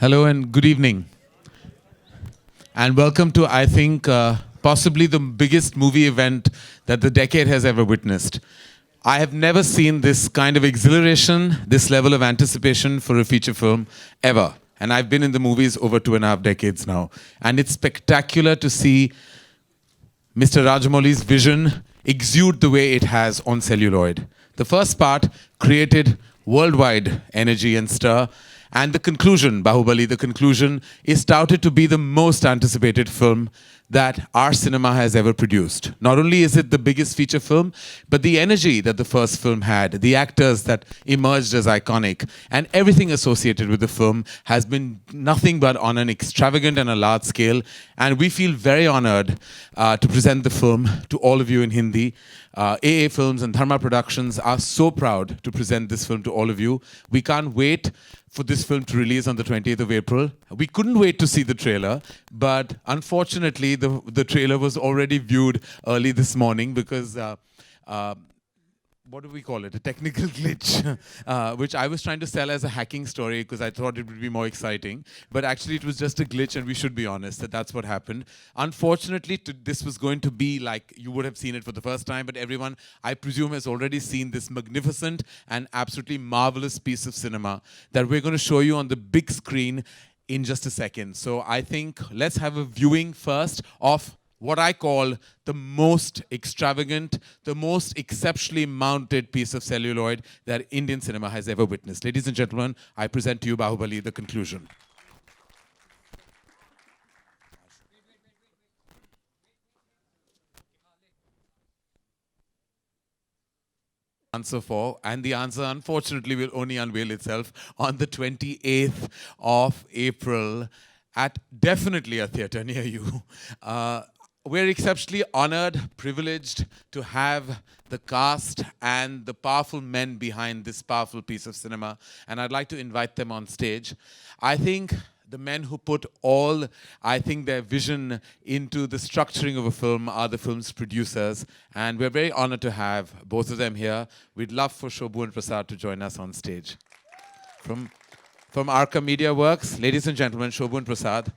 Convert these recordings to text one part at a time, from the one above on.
Hello and good evening. And welcome to, I think, possibly the biggest movie event that the decade has ever witnessed. I have never seen this kind of exhilaration, this level of anticipation for a feature film ever. And I've been in the movies over 2.5 decades now. And it's spectacular to see Mr. Rajamouli's vision exude the way it has on celluloid. The first part created worldwide energy and stir, and the conclusion, Bahubali, the conclusion, is touted to be the most anticipated film that our cinema has ever produced. Not only is it the biggest feature film, but the energy that the first film had, the actors that emerged as iconic, and everything associated with the film has been nothing but on an extravagant and a large scale. And we feel very honored to present the film to all of you in Hindi. AA Films and Dharma Productions are so proud to present this film to all of you. We can't wait for this film to release on the 20th of April. We couldn't wait to see the trailer, but unfortunately, the trailer was already viewed early this morning because what do we call it? A technical glitch, which I was trying to sell as a hacking story because I thought it would be more exciting. But actually, it was just a glitch, and we should be honest that that's what happened. Unfortunately, this was going to be like you would have seen it for the first time, but everyone, I presume, has already seen this magnificent and absolutely marvelous piece of cinema that we're going to show you on the big screen in just a second. So I think let's have a viewing first of what I call the most extravagant, the most exceptionally mounted piece of celluloid that Indian cinema has ever witnessed. Ladies and gentlemen, I present to you Bahubali, the conclusion. Answer for, and the answer unfortunately will only unveil itself on the 28th of April at definitely a theater near you. We're exceptionally honored, privileged to have the cast and the powerful men behind this powerful piece of cinema, and I'd like to invite them on stage. I think the men who put all, their vision into the structuring of a film are the film's producers, and we're very honored to have both of them here. We'd love for Shobhu and Prasad to join us on stage. From Arca Media Works, ladies and gentlemen, Shobhu and Prasad.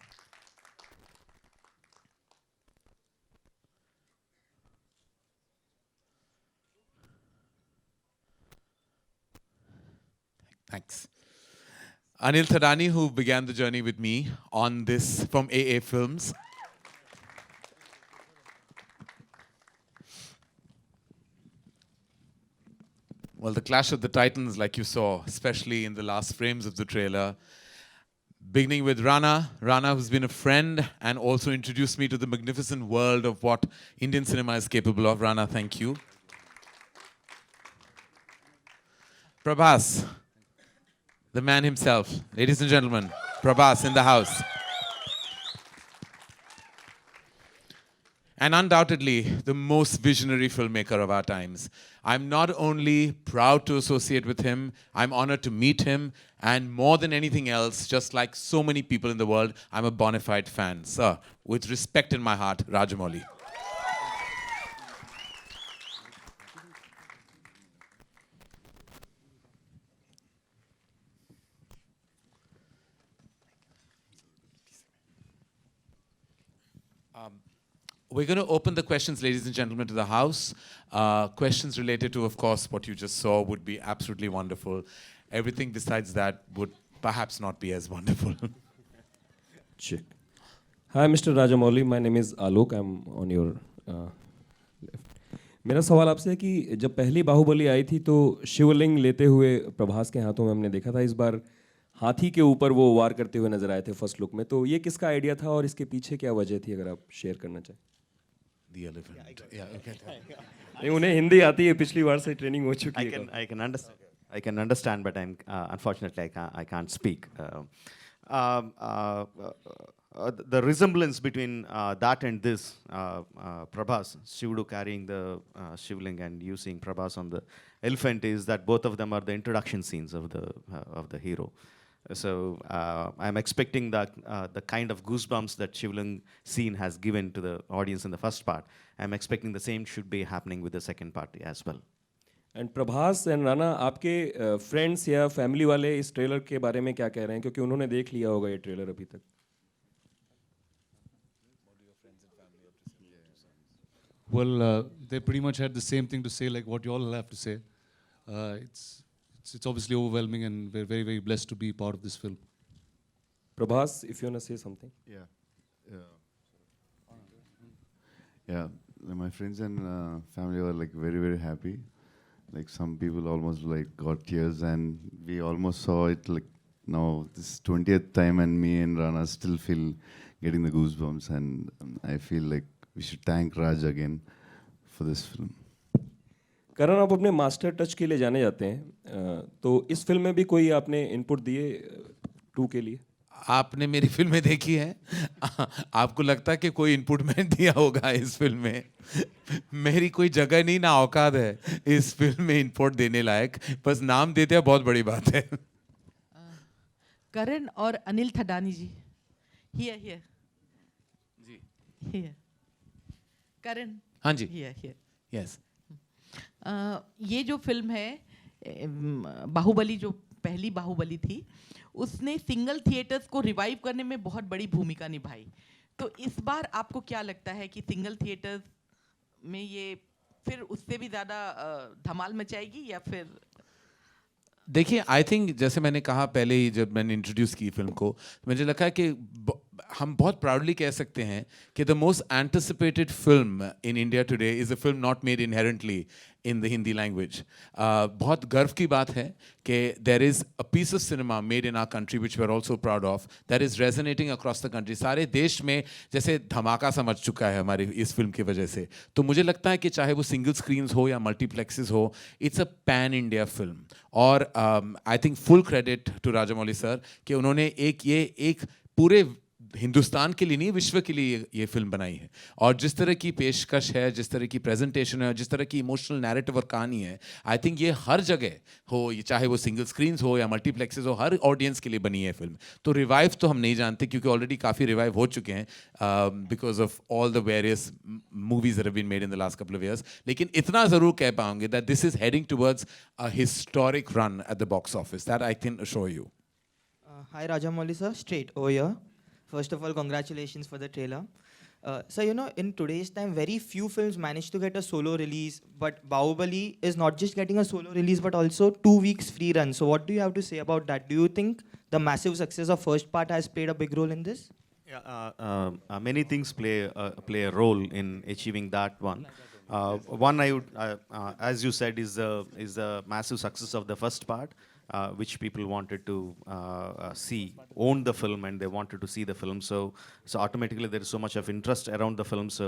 Thanks. Anil Thadani, who began the journey with me on this from AA Films. Well, the clash of the titans, like you saw, especially in the last frames of the trailer. Beginning with Rana. Rana, who's been a friend and also introduced me to the magnificent world of what Indian cinema is capable of. Rana, thank you. Prabhas, the man himself. Ladies and gentlemen, Prabhas in the house. And undoubtedly, the most visionary filmmaker of our times. I'm not only proud to associate with him, I'm honored to meet him, and more than anything else, just like so many people in the world, I'm a bona fide fan. Sir, with respect in my heart, Rajamouli. We're going to open the questions, ladies and gentlemen, to the house. Questions related to, of course, what you just saw would be absolutely wonderful. Everything besides that would perhaps not be as wonderful. Check. Hi, Mr. Rajamouli. My name is Alok. I'm on your left. मेरा सवाल आपसे है कि जब पहली बाहुबली आई थी तो शिवलिंग लेते हुए प्रभास के हाथों में हमने देखा था. इस बार हाथी के ऊपर वो वार करते हुए नजर आए थे फर्स्ट लुक में. तो ये किसका आइडिया था और इसके पीछे क्या वजह थी, अगर आप शेयर करना चाहें. The elephant. Yeah, okay. नहीं, उन्हें हिंदी आती है, पिछली बार से ट्रेनिंग हो चुकी है. I can understand, but I'm unfortunately I can't speak. The resemblance between that and this, Prabhas, Shivdu carrying the Shivling and you seeing Prabhas on the elephant, is that both of them are the introduction scenes of the hero. So I'm expecting that the kind of goosebumps that Shivling scene has given to the audience in the first part, I'm expecting the same should be happening with the second part as well. And Prabhas and Rana, आपके friends या family वाले इस trailer के बारे में क्या कह रहे हैं, क्योंकि उन्होंने देख लिया होगा ये ट्रेलर अभी तक? Well, they pretty much had the same thing to say, like what you all have to say. It's obviously overwhelming, and we're very, very blessed to be part of this film. Prabhas, if you wanna say something. Yeah. Yeah, my friends and family were like very, very happy. Like some people almost like got tears, and we almost saw it like now this 20th time, and me and Rana still feel getting the goosebumps, and I feel like we should thank Raj again for this film. करण, आप अपने master touch के लिए जाने जाते हैं, तो इस film में भी कोई आपने इनपुट दिए 2 के लिए? आपने मेरी फिल्में देखी हैं आपको लगता है कि कोई इनपुट मैंने दिया होगा इस फिल्म में? मेरी कोई जगह नहीं ना औकात है इस फिल्म में इनपुट देने लायक, बस नाम देते हैं बहुत बड़ी बात है। करण और अनिल थडानी जी, हियर हियर जी हियर, करण, हाँ जी, हियर हियर। यस। ये जो फिल्म है बाहुबली, जो पहली बाहुबली थी, उसने सिंगल थिएटर्स को रिवाइव करने में बहुत बड़ी भूमिका निभाई। तो इस बार आपको क्या लगता है कि सिंगल थिएटर्स में ये फिर उससे भी ज़्यादा धमाल मचाएगी या फिर? देखिए, आई थिंक जैसे मैंने कहा पहले ही जब मैंने इंट्रोड्यूस की फिल्म को, मुझे लगा है कि हम बहुत प्राउडली कह सकते हैं कि the most anticipated film in India today is a film not made inherently in the Hindi language. बहुत गर्व की बात है कि there is a piece of cinema made in our country which we are also proud of, that is resonating across the country. सारे देश में जैसे धमाका समझ चुका है हमारी इस फिल्म की वजह से। तो मुझे लगता है कि चाहे वो सिंगल स्क्रीन्स हो या मल्टीप्लेक्सेस हो, it's a pan India film. और I think full credit to Rajamouli sir कि उन्होंने एक पूरे हिंदुस्तान के लिए नहीं, विश्व के लिए ये फिल्म बनाई है। और जिस तरह की पेशकश है, जिस तरह की प्रेजेंटेशन है, जिस तरह की इमोशनल नैरेटिव और कहानी है, आई थिंक ये हर जगह हो, ये चाहे वो सिंगल स्क्रीन्स हो या मल्टीप्लेक्सेस हो, हर ऑडियंस के लिए बनी है फिल्म। तो रिवाइव तो हम नहीं जानते क्योंकि ऑलरेडी काफ़ी रिवाइव हो चुके हैं because of all the various movies that have been made in the last couple of years. लेकिन इतना ज़रूर कह पाऊंगे that this is heading towards a historic run at the box office, that I can assure you. Hi Rajamouli sir, straight over here. First of all, congratulations for the trailer. So in today's time, very few films manage to get a solo release, but Bahubali is not just getting a solo release, but also 2 weeks free run. So what do you have to say about that? Do you think the massive success of first part has played a big role in this? Yeah, many things play a role in achieving that one. One I would, as you said, is the massive success of the first part, which people wanted to see, own the film, and they wanted to see the film. So automatically there is so much of interest around the film. So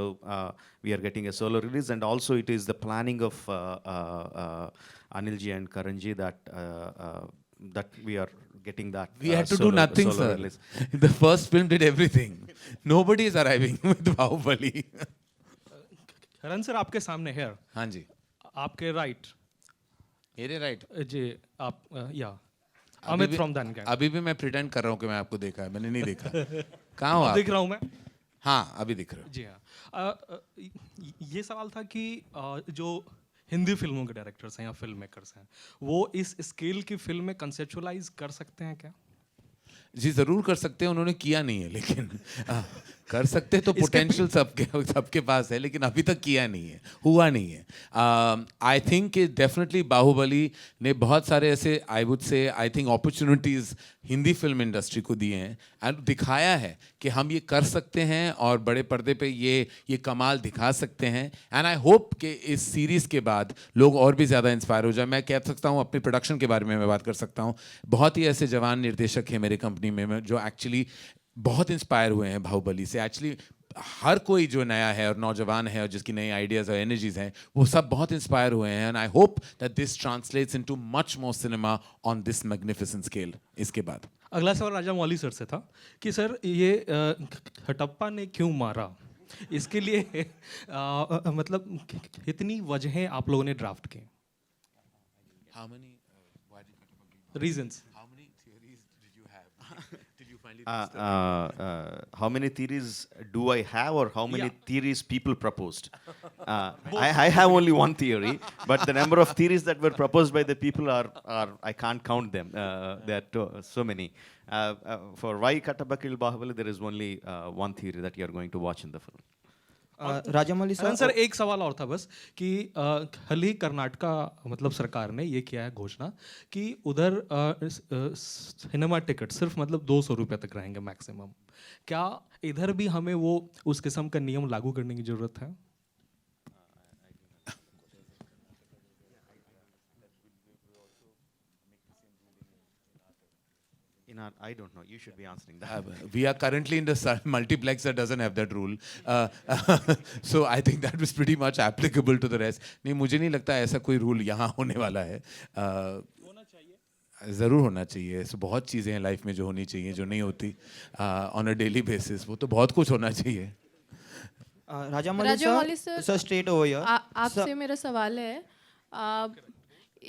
we are getting a solo release, and also it is the planning of Anilji and Karanji that we are getting that. We had to do nothing, sir. Release. The first film did everything. Nobody is arriving with Bahubali. Karan sir आपके सामने है, हाँ जी, आपके right मेरे right जी, आप या Amit from then gang. अभी भी मैं प्रिटेंड कर रहा हूँ कि मैं आपको देखा है, मैंने नहीं देखा। कहाँ हो आप? दिख रहा हूँ मैं? हाँ, अभी दिख रहे हो। जी हाँ। ये सवाल था कि जो हिंदी फिल्मों के डायरेक्टर्स हैं या फिल्म मेकर्स हैं, वो इस स्केल की फिल्म में कंसेप्चुअलाइज कर सकते हैं क्या? जी ज़रूर कर सकते हैं, उन्होंने किया नहीं है, लेकिन कर सकते तो पोटेंशियल सबके पास है, लेकिन अभी तक किया नहीं है, हुआ नहीं है। आई थिंक डेफिनेटली बाहुबली ने बहुत सारे ऐसे I would say I think opportunities Hindi film industry को दिए हैं एंड दिखाया है कि हम ये कर सकते हैं और बड़े पर्दे पे ये कमाल दिखा सकते हैं। एंड आई होप कि इस सीरीज़ के बाद लोग और भी ज़्यादा इंस्पायर हो जाए। मैं कह सकता हूँ अपने प्रोडक्शन के बारे में मैं बात कर सकता हूँ, बहुत ही ऐसे जवान निर्देशक हैं मेरे कंपनी में जो एक्चुअली बहुत इंस्पायर हुए हैं बाहुबली से। एक्चुअली हर कोई जो नया है और नौजवान है और जिसकी नई आइडियाज़ और एनर्जीज़ हैं, वो सब बहुत इंस्पायर हुए हैं। And I hope that this translates into much more cinema on this magnificent scale. इसके बाद अगला सवाल राजामौली सर से था कि सर ये हटप्पा ने क्यों मारा, इसके लिए मतलब कितनी वजहें आप लोगों ने ड्राफ्ट की? Reasons How many theories do I have, or how many theories people proposed? I have only one theory, but the number of theories that were proposed by the people are I can't count them. There are so many. For why Kattappa killed Bahubali, there is only one theory that you are going to watch in the film. Rajamouli sir, sir एक सवाल और था बस कि हाल ही कर्नाटका मतलब सरकार ने ये किया है घोषणा कि उधर सिनेमा टिकट सिर्फ मतलब 200 रुपये तक रहेंगे मैक्सिमम। क्या इधर भी हमें वो उस किस्म का नियम लागू करने की जरूरत है? I don't know. You should be answering that. We are currently in the multiplex that doesn't have that rule. So I think that was pretty much applicable to the rest. नहीं, मुझे नहीं लगता ऐसा कोई रूल यहाँ होने वाला है। ज़रूर होना चाहिए। ऐसे बहुत चीज़ें हैं लाइफ में जो होनी चाहिए, जो नहीं होती ऑन अ डेली बेसिस। वो तो बहुत कुछ होना चाहिए। Rajamouli sir, straight over here. आपसे मेरा सवाल है,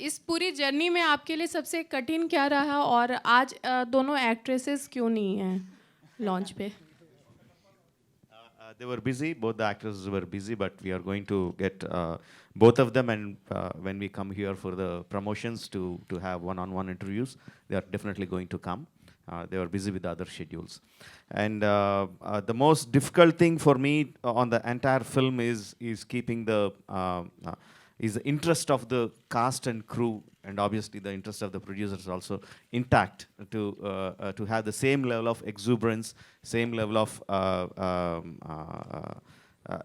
इस पूरी जर्नी में आपके लिए सबसे कठिन क्या रहा और आज दोनों एक्ट्रेसेस क्यों नहीं हैं लॉन्च पे? They were busy. Both the actors were busy, but we are going to get both of them. And when we come here for the promotions to have one-on-one interviews, they are definitely going to come. They were busy with other schedules. And the most difficult thing for me on the entire film is keeping the interest of the cast and crew, and obviously the interest of the producers also intact to have the same level of exuberance, same level of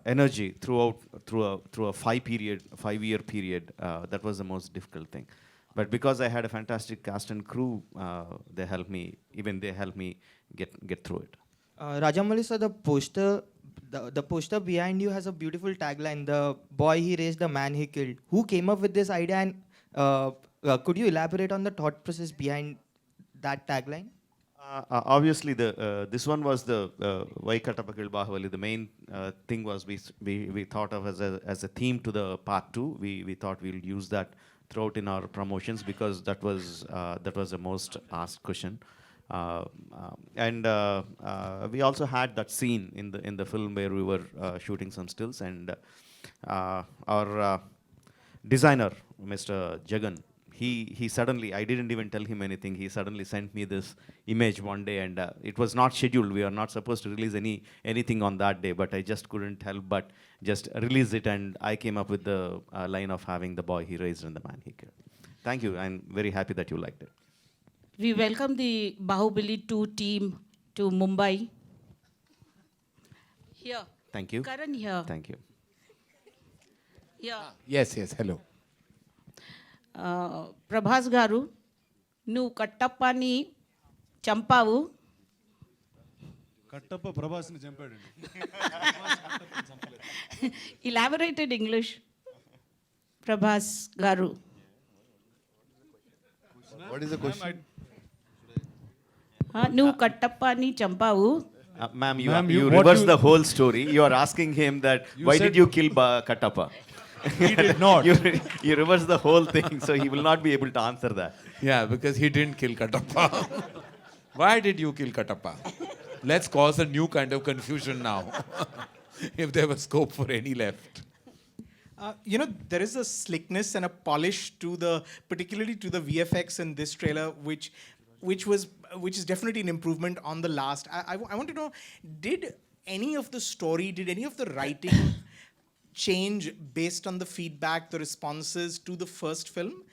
energy through a 5-year period. That was the most difficult thing. But because I had a fantastic cast and crew, they helped me get through it. Rajamouli sir, the poster behind you has a beautiful tagline: "The boy he raised, the man he killed." Who came up with this idea, and could you elaborate on the thought process behind that tagline? Obviously, this one was the why Kattappa killed Bahubali. The main thing was we thought of as a theme to the part 2. We thought we'll use that throughout in our promotions because that was the most asked question. And we also had that scene in the film where we were shooting some stills, and our designer, Mr. Jagan, he suddenly, I didn't even tell him anything, he suddenly sent me this image one day, and it was not scheduled. We are not supposed to release anything on that day, but I just couldn't help but just release it, and I came up with the line of having the boy he raised and the man he killed. Thank you. I'm very happy that you liked it. We welcome the Bahubali 2 team to Mumbai. Here. Thank you. Karan here. Thank you. Here. Yes, hello. Prabhas garu, nu Kattappani champavu. Kattappa Prabhasni చంపాడండి. Elaborated English. Prabhas garu. What is the question? Nu Kattappani champavu. Ma'am, Ma'am, you what reversed you- the whole story. You are asking him that why said- did you kill Kattappa? He did not. You reversed the whole thing, so he will not be able to answer that. Yeah, because he didn't kill Kattappa. Why did you kill Kattappa? Let's cause a new kind of confusion now. If there was scope for any left. There is a slickness and a polish to particularly to the VFX in this trailer, which is definitely an improvement on the last. I want to know, did any of the story, did any of the writing change based on the feedback, the responses to the first film?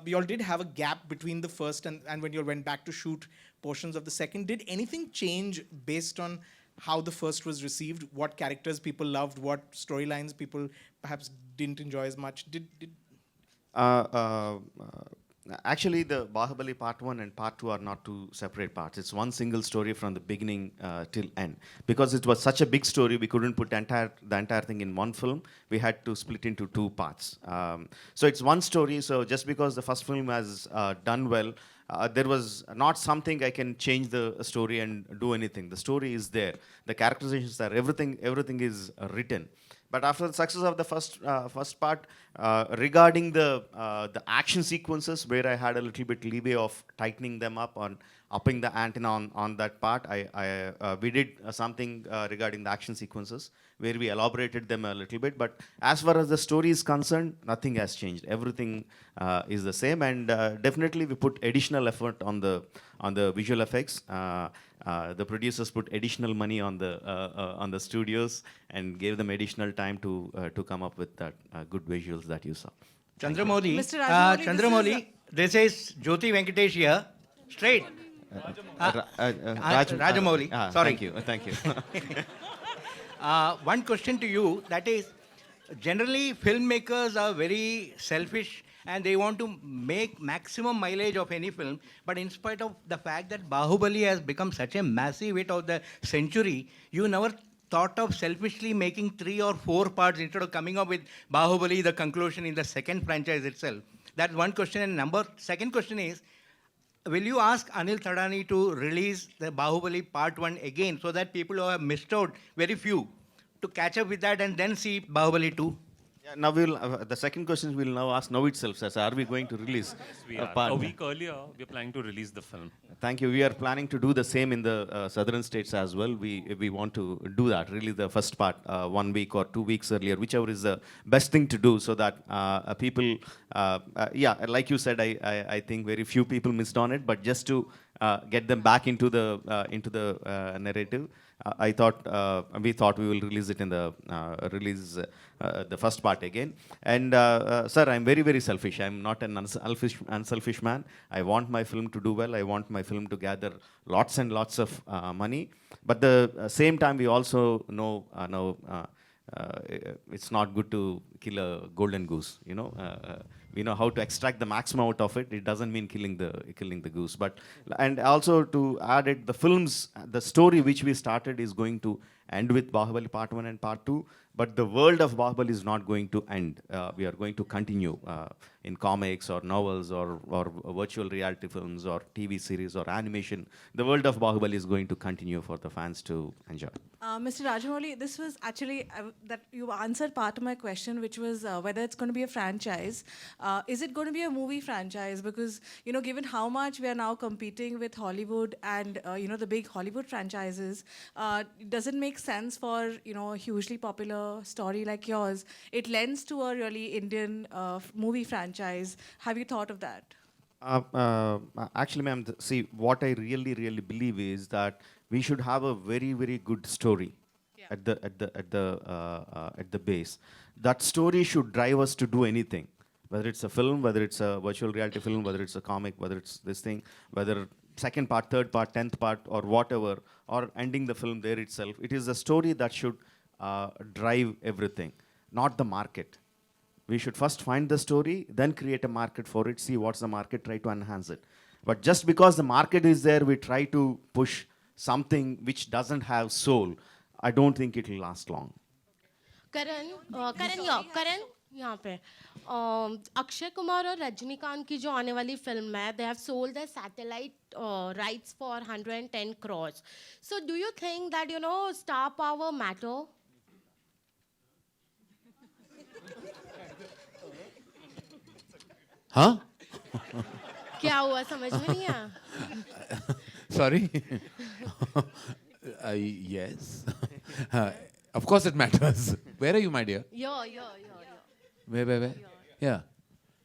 You all did have a gap between the first and when you all went back to shoot portions of the second. Did anything change based on how the first was received? What characters people loved? What storylines people perhaps didn't enjoy as much? Actually, the Bahubali Part 1 and Part 2 are not two separate parts. It's one single story from the beginning till end. Because it was such a big story, we couldn't put the entire thing in one film. We had to split into two parts. So it's one story. So just because the first film has done well, there was not something I can change the story and do anything. The story is there. The characterizations are everything is written. But after the success of the first part, regarding the action sequences, where I had a little bit leeway of tightening them up upping the antenna on that part. We did something regarding the action sequences where we elaborated them a little bit. But as far as the story is concerned, nothing has changed. Everything is the same, and definitely we put additional effort on the visual effects. The producers put additional money on the studios and gave them additional time to come up with that good visuals that you saw. Chandramouli, Mr. Rajamouli, Chandramouli, this is Jyoti Venkatesh here, straight. Rajamouli, sorry. Thank you. One question to you, that is, generally filmmakers are very selfish and they want to make maximum mileage of any film, but in spite of the fact that Bahubali has become such a massive hit of the century, you never thought of selfishly making 3 or 4 parts instead of coming up with Bahubali, the conclusion in the second franchise itself. That's one question. And second question is, will you ask Anil Thadani to release the Bahubali Part 1 again so that people who have missed out, very few, to catch up with that and then see Bahubali 2? Yeah, now the second question we'll now ask now itself, sir. Are we going to release We are. part? A week earlier, we're planning to release the film. Thank you. We are planning to do the same in the southern states as well. We want to do that, release the first part 1 week or 2 weeks earlier, whichever is the best thing to do, so that people, like you said, I think very few people missed on it, but just to get them back into the narrative. We thought we will release it in the first part again. And sir, I'm very, very selfish. I'm not an unselfish man. I want my film to do well. I want my film to gather lots and lots of money. But the same time, we also know it's not good to kill a golden goose. We know how to extract the maximum out of it. It doesn't mean killing the goose. And also to add it, the story which we started is going to end with Bahubali Part 1 and Part 2. But the world of Bahubali is not going to end. We are going to continue in comics or novels or virtual reality films or TV series or animation. The world of Bahubali is going to continue for the fans to enjoy. Mr. Rajamouli, this was actually that you answered part of my question, which was whether it's going to be a franchise. Is it going to be a movie franchise? Because, given how much we are now competing with Hollywood and, the big Hollywood franchises, does it make sense for, a hugely popular story like yours? It lends to a really Indian movie franchise. Have you thought of that? Actually, ma'am, see, what I really, really believe is that we should have a very, very good story at the base. That story should drive us to do anything, whether it's a film, whether it's a virtual reality film, whether it's a comic, whether it's this thing, whether second part, third part, 10th part, or whatever, or ending the film there itself. It is the story that should drive everything, not the market. We should first find the story, then create a market for it, see what's the market, try to enhance it. But just because the market is there, we try to push something which doesn't have soul. I don't think it will last long. Karan, यहाँ पे अक्षय कुमार और रजनीकांत की जो आने वाली film है, they have sold their satellite rights for 110 crores. So do you think that star power matter? Huh? क्या हुआ समझ में नहीं आया? Sorry. Yes. Of course it matters. Where are you, my dear? Where? Yeah.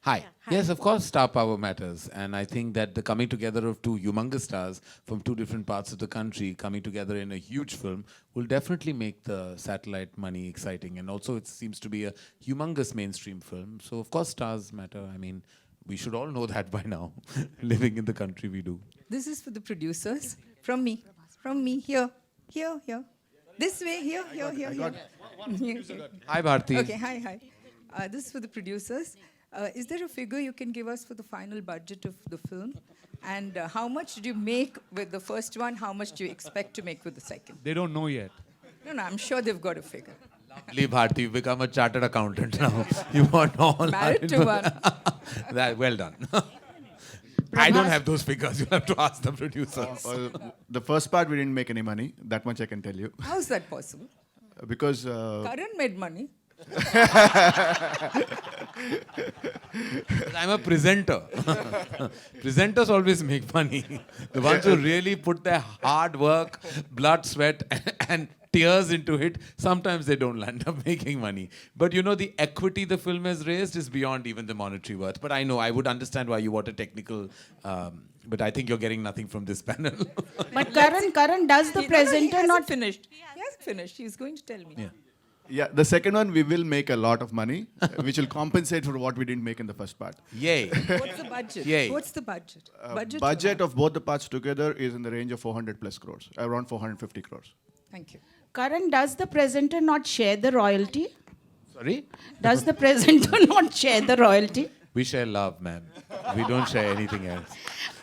Hi. Yes, of course star power matters. And I think that the coming together of two humongous stars from two different parts of the country coming together in a huge film will definitely make the satellite money exciting. And also it seems to be a humongous mainstream film. So of course stars matter. I mean, we should all know that by now, living in the country we do. This is for the producers. From me. Here. This way, here. Hi, Bharti. Okay, hi. This is for the producers. Is there a figure you can give us for the final budget of the film? And how much did you make with the first one? How much do you expect to make with the second? They don't know yet. No, I'm sure they've got a figure. Lovely, Bharti. You've become a chartered accountant now. You want all Married to one. Well done. I don't have those figures. You'll have to ask the producers. The first part, we didn't make any money. That much I can tell you. How's that possible? Because... Karan made money. I'm a presenter. Presenters always make money. The ones who really put their hard work, blood, sweat, and tears into it, sometimes they don't end up making money. But you know, the equity the film has raised is beyond even the monetary worth. But I know, I would understand why you want a technical... but I think you're getting nothing from this panel. But Karan, does the presenter not... finished? He hasn't finished. He's going to tell me. Yeah. Yeah, the second one we will make a lot of money, which will compensate for what we didn't make in the first part. Yay. What's the budget? Yay. What's the budget? Budget of both the parts together is in the range of 400 plus crores, around 450 crores. Thank you. Karan, does the presenter not share the royalty? Sorry? Does the presenter not share the royalty? We share love, ma'am. We don't share anything else.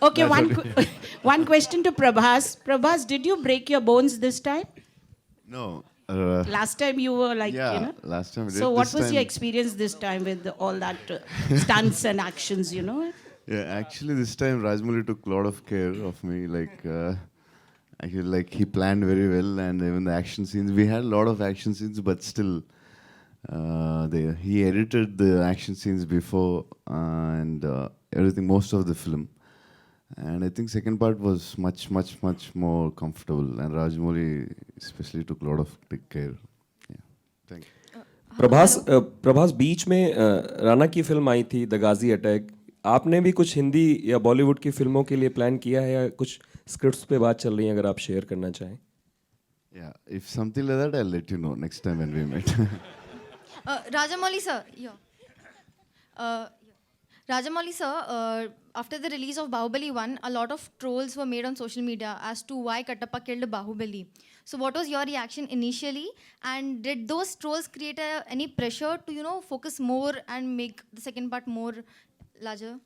Okay, That's one question to Prabhas. Prabhas, did you break your bones this time? No. Last time you were like, yeah, you know. last time we did. So what This was time- your experience this time with all that stunts and actions, you know? Yeah, actually this time Rajmouli took a lot of care of me. Actually, he planned very well, and even the action scenes. We had a lot of action scenes, but still, he edited the action scenes before and everything, most of the film. And I think second part was much more comfortable. And Rajmouli especially took a lot of big care. Yeah, thank you. Prabhas बीच में राणा की film आई थी the Ghazi attack. आपने भी कुछ हिंदी या बॉलीवुड की फिल्मों के लिए प्लान किया है या कुछ स्क्रिप्ट्स पे बात चल रही है, अगर आप शेयर करना चाहें? Yeah, if something like that, I'll let you know next time when we meet. Rajamouli sir, Rajamouli sir, after the release of Bahubali 1, a lot of trolls were made on social media as to why Kattappa killed Bahubali. So what was your reaction initially? And did those trolls create any pressure to, you know, focus more and make the second part more larger?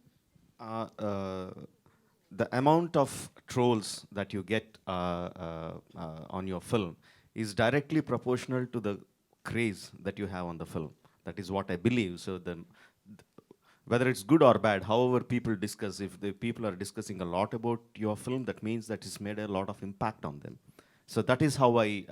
The amount of trolls that you get on your film is directly proportional to the craze that you have on the film. That is what I believe. So whether it's good or bad, however people discuss, if the people are discussing a lot about your film, that means that it's made a lot of impact on them. So that is how I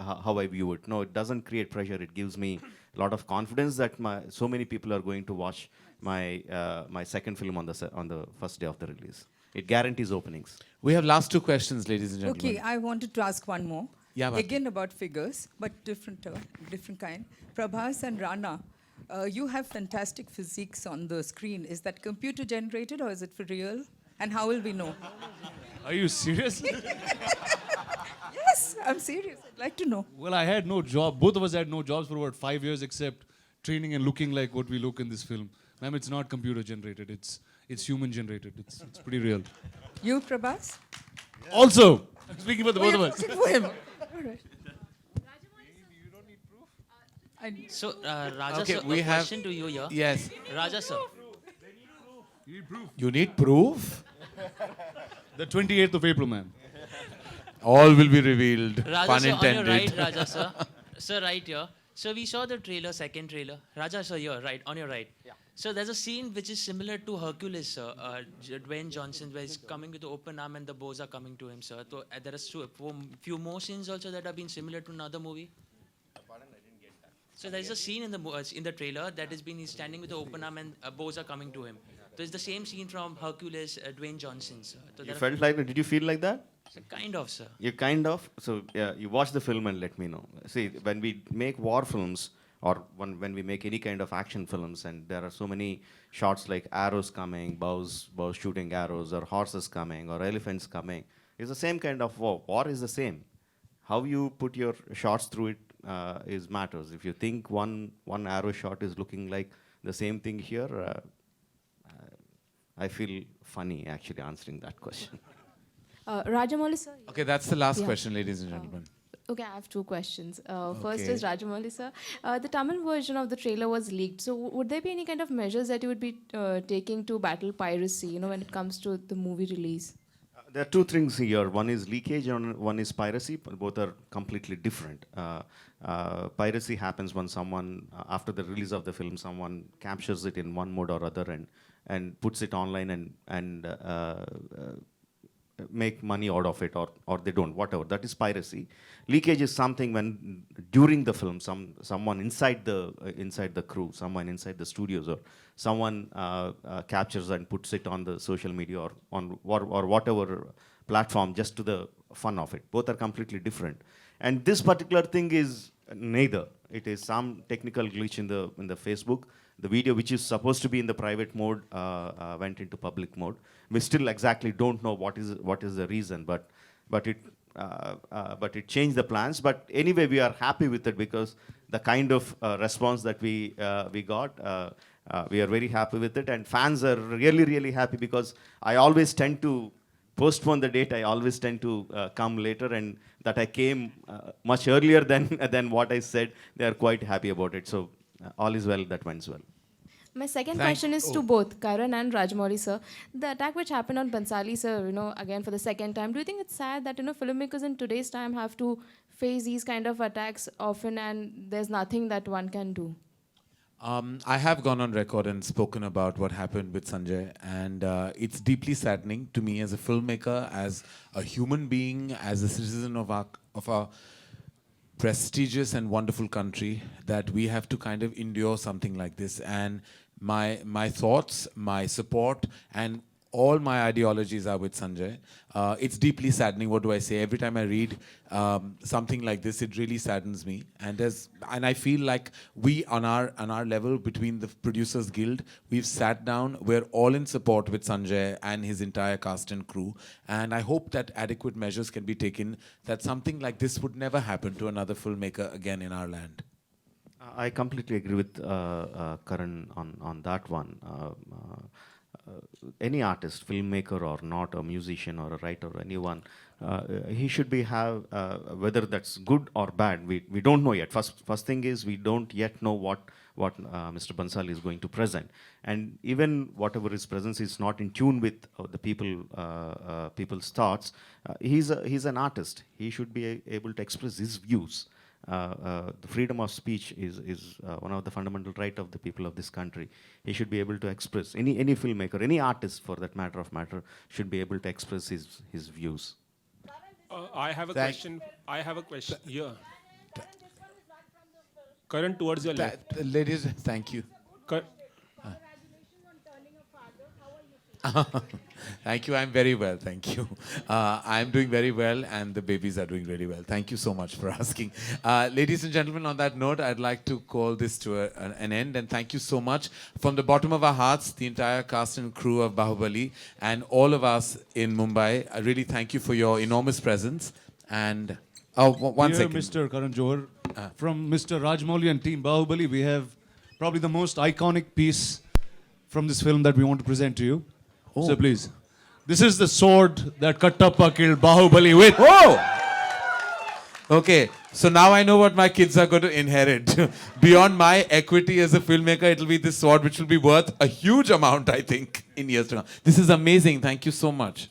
view it. No, it doesn't create pressure. It gives me a lot of confidence that so many people are going to watch my my second film on the first day of the release. It guarantees openings. We have last two questions, ladies and gentlemen. Okay, I wanted to ask one more. Yeah, Bharti. Again about figures, but different kind. Prabhas and Rana, you have fantastic physiques on the screen. Is that computer generated or is it for real? And how will we know? Are you serious? Yes, I'm serious. I'd like to know. Well, I had no job. Both of us had no jobs for about 5 years except training and looking like what we look in this film. Ma'am, it's not computer generated. It's human generated. It's pretty real. You, Prabhas? Also, I'm speaking for the both of us. For him. All right. So, Raja Okay, sir, we a have- question to you here. Yes. Raja sir. You need proof? The 28th of April, ma'am. All will be revealed. Raja Pun sir, on your intended. right, Raja sir. Sir, right here. So we saw the trailer, second trailer. Raja sir, here, right, on your right. Yeah. So there's a scene which is similar to Hercules, sir. Dwayne Johnson, where he's coming with the open arm and the bows are coming to him, sir. So there are few more scenes also that have been similar to another movie. So there's a scene in the trailer that has been he's standing with the open arm and bows are coming to him. So it's the same scene from Hercules, Dwayne Johnson, sir. So You felt like that? Did you feel like that? So kind of, sir. You kind of. So yeah, you watch the film and let me know. See, when we make war films or when we make any kind of action films, and there are so many shots like arrows coming, bows shooting arrows, or horses coming, or elephants coming, it's the same kind of war. War is the same. How you put your shots through it is matters. If you think one arrow shot is looking like the same thing here, I feel funny actually answering that question. Rajamouli sir. Okay, that's the last Yeah. question, ladies and gentlemen. Okay, I have two questions. First Okay. is Rajamouli sir. The Tamil version of the trailer was leaked. So would there be any kind of measures that you would be taking to battle piracy, you know, when it comes to the movie release? There are two things here. One is leakage and one is piracy. But both are completely different. Piracy happens when someone, after the release of the film, someone captures it in one mode or other and puts it online and make money out of it, or they don't, whatever. That is piracy. Leakage is something when during the film, someone inside the crew, someone inside the studios, or someone captures and puts it on the social media or on or whatever platform just to the fun of it. Both are completely different. And this particular thing is neither. It is some technical glitch in the Facebook. The video, which is supposed to be in the private mode, went into public mode. We still exactly don't know what is the reason, but it changed the plans. But anyway, we are happy with it because the kind of response that we got, we are very happy with it, and fans are really happy because I always tend to postpone the date. I always tend to come later, and that I came much earlier than what I said. They are quite happy about it. So all is well that went well. My second question is to both Karan and Rajamouli sir. The attack which happened on Bhansali sir, again for the second time, do you think it's sad that filmmakers in today's time have to face these kind of attacks often and there's nothing that one can do? I have gone on record and spoken about what happened with Sanjay, and it's deeply saddening to me as a filmmaker, as a human being, as a citizen of our prestigious and wonderful country, that we have to kind of endure something like this. And my thoughts, my support, and all my ideologies are with Sanjay. It's deeply saddening. What do I say? Every time I read something like this, it really saddens me. And I feel like we on our level, between the Producers Guild, we've sat down. We're all in support with Sanjay and his entire cast and crew. And I hope that adequate measures can be taken, that something like this would never happen to another filmmaker again in our land. I completely agree with Karan on that one. Any artist, filmmaker or not, a musician or a writer, or anyone, he should be whether that's good or bad. We don't know yet. First thing is, we don't yet know what Mr. Bhansali is going to present, and even whatever his presence is not in tune with the people's thoughts. He's an artist. He should be able to express his views. The freedom of speech is one of the fundamental rights of the people of this country. He should be able to express, any filmmaker, any artist for that matter should be able to express his views. I have a question. I have a question here. Karan, towards your left. Ladies, thank you. Thank you. I'm very well. Thank you. I'm doing very well, and the babies are doing really well. Thank you so much for asking. Ladies and gentlemen, on that note, I'd like to call this to an end, and thank you so much from the bottom of our hearts, the entire cast and crew of Bahubali, and all of us in Mumbai. I really thank you for your enormous presence. And one second. Mr. Karan Johar, from Mr. Rajamouli and Team Bahubali, we have probably the most iconic piece from this film that we want to present to you. Oh. So please, this is the sword that Kattappa killed Bahubali with. Oh! Okay, so now I know what my kids are going to inherit. Beyond my equity as a filmmaker, it'll be this sword, which will be worth a huge amount, I think, in years to come. This is amazing. Thank you so much.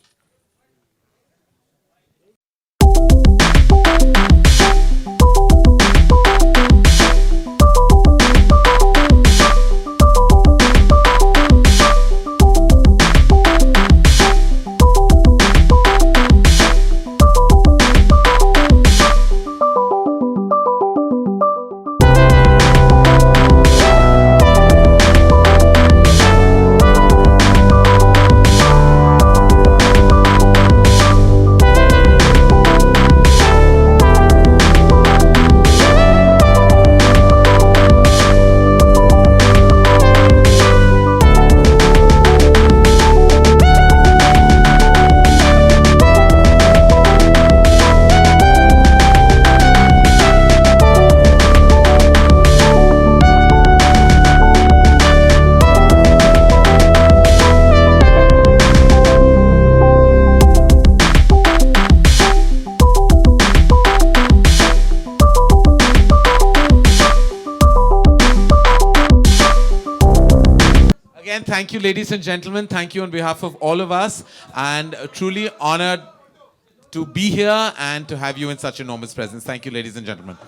Again, thank you, ladies and gentlemen. Thank you on behalf of all of us, and truly honored to be here and to have you in such enormous presence. Thank you, ladies and gentlemen.